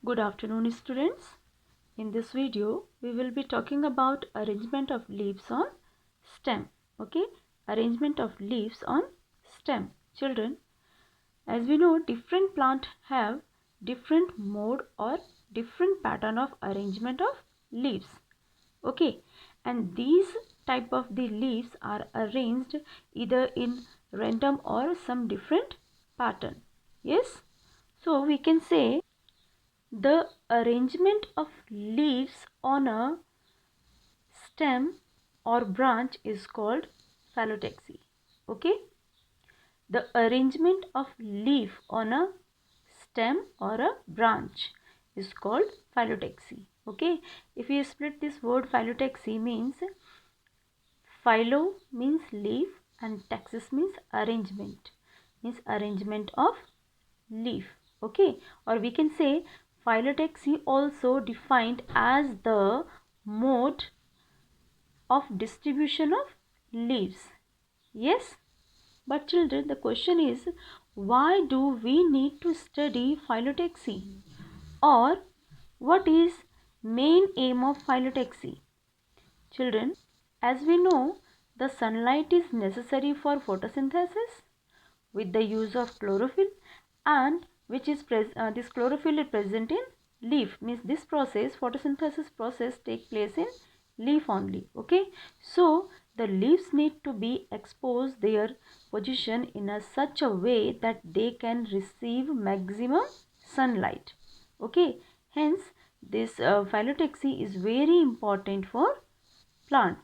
Good afternoon, students. In this video, we will be talking about arrangement of leaves on stem. Okay, arrangement of leaves on stem. Children, as we know, different plants have different mode or different pattern of arrangement of leaves. Okay, and these type of the leaves are arranged either in random or some different pattern. Yes, so we can say the arrangement of leaves on a stem or branch is called phyllotaxy. Okay, the arrangement of leaf on a stem or a branch is called phyllotaxy. Okay, if you split this word, phyllotaxy means phyllo means leaf and taxis means arrangement of leaf. Okay, or we can say phyllotaxy also defined as the mode of distribution of leaves. Yes, but children, the question is, why do we need to study phyllotaxy, or what is main aim of phyllotaxy? Children, as we know, the sunlight is necessary for photosynthesis with the use of chlorophyll, and which is this chlorophyll is present in leaf, means this process, photosynthesis process, take place in leaf only. Okay, so the leaves need to be exposed their position in a such a way that they can receive maximum sunlight. Okay, hence this phyllotaxy is very important for plants.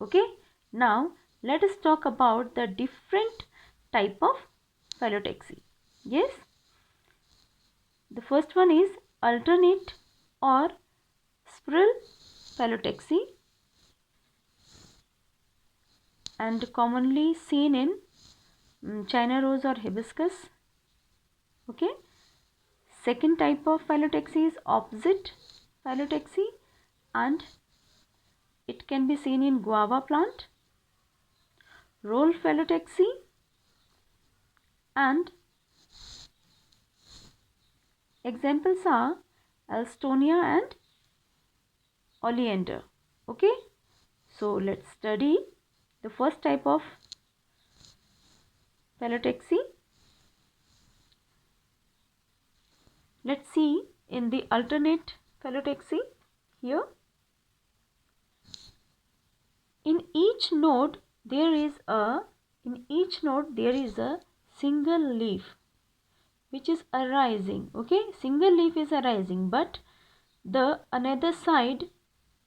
Okay, now let us talk about the different type of phyllotaxy. Yes, the first one is alternate or spiral phyllotaxy, and commonly seen in China rose or hibiscus. Okay, second type of phyllotaxy is opposite phyllotaxy, and it can be seen in guava plant. Roll phyllotaxy, and examples are Alstonia and oleander. Okay, so let's study the first type of phyllotaxy. Let's see in the alternate phyllotaxy here. In each node there is a single leaf which is arising. Okay, single leaf is arising, but the another side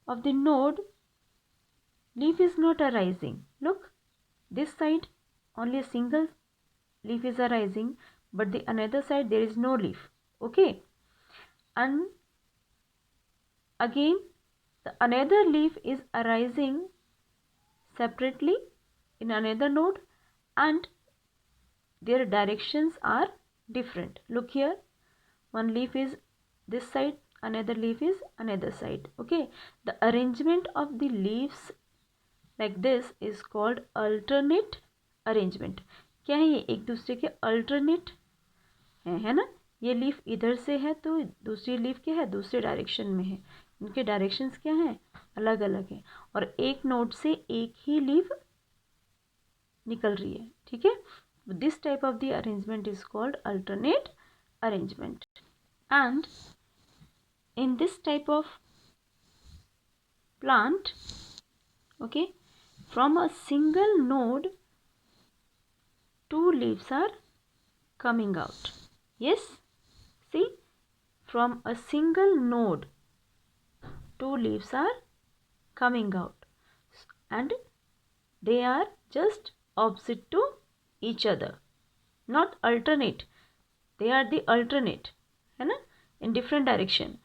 of the node leaf is not arising. Look, this side only a single leaf is arising, but the another side there is no leaf. Okay, and again the another leaf is arising separately in another node, and their directions are different. Look here, one leaf is this side, another leaf is another side. Okay, the arrangement of the leaves like this is called alternate arrangement. क्या है ये? एक दूसरे के alternate है ना? ये leaf इधर से है तो दूसरी लीफ क्या है? दूसरे डायरेक्शन में है. इनके डायरेक्शंस क्या हैं? अलग अलग है, और एक नोड से एक ही लीफ निकल रही है. ठीक है, this type of the arrangement is called alternate arrangement. And in this type of plant, okay, from a single node two leaves are coming out. Yes, see, from a single node two leaves are coming out, and they are just opposite to each other, not alternate. They are the alternate, है ना, in different direction.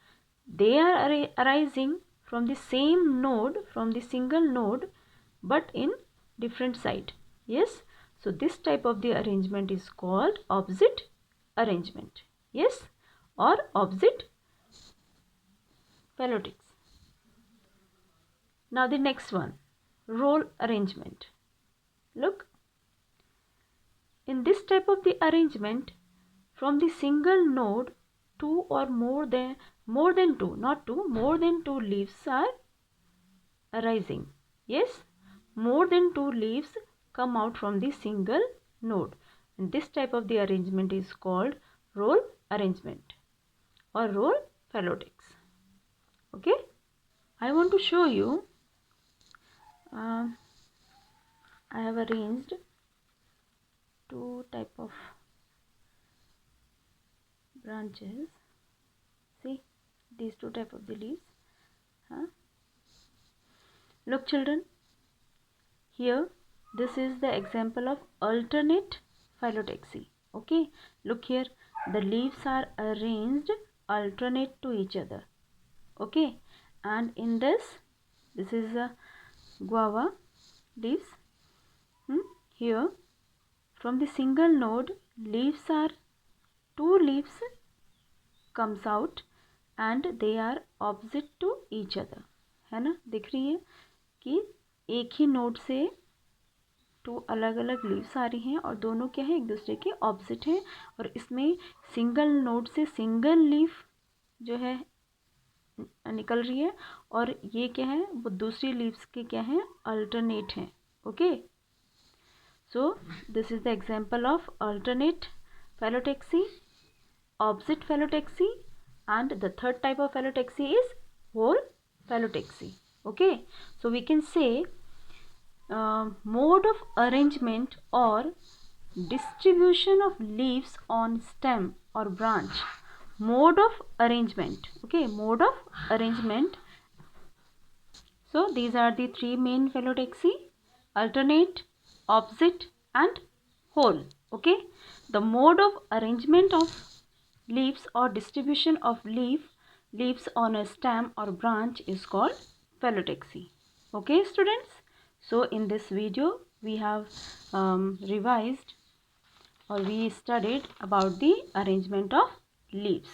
They are arising from the same node, from the single node, but in different side. Yes, so this type of the arrangement is called opposite arrangement. Yes, or opposite phyllotaxy. Now the next one, roll arrangement. Look, in this type of the arrangement, from the single node two or more than more than two, not two, more than two leaves are arising. Yes, more than two leaves come out from the single node. And this type of the arrangement is called roll arrangement or roll phyllodex. Okay, I want to show you. I have arranged two type of branches. See these two type of the leaves. Look children, here this is the example of alternate phyllotaxy. Okay, look here, the leaves are arranged alternate to each other. Okay, and in this is a guava leaves. Here from the single node leaves are two leaves comes out and they are opposite to each other, है ना, दिख रही है कि एक ही node से to अलग अलग लीव्स आ रही हैं और दोनों क्या है, एक दूसरे के ऑपोजिट हैं। और इसमें सिंगल नोड से सिंगल लीफ जो है निकल रही है और ये क्या है, वो दूसरी लीव्स के क्या है, अल्टरनेट हैं। Okay, so this is the example of alternate phyllotaxy, opposite phyllotaxy, and the third type of phyllotaxy is whole phyllotaxy. Okay, so we can say mode of arrangement or distribution of leaves on stem or branch. Mode of arrangement. Okay, mode of arrangement. So these are the three main phyllotaxy: alternate, opposite, and whole. Okay, the mode of arrangement of leaves or distribution of leaves on a stem or branch is called phyllotaxy. Okay students, so in this video we have revised or we studied about the arrangement of leaves.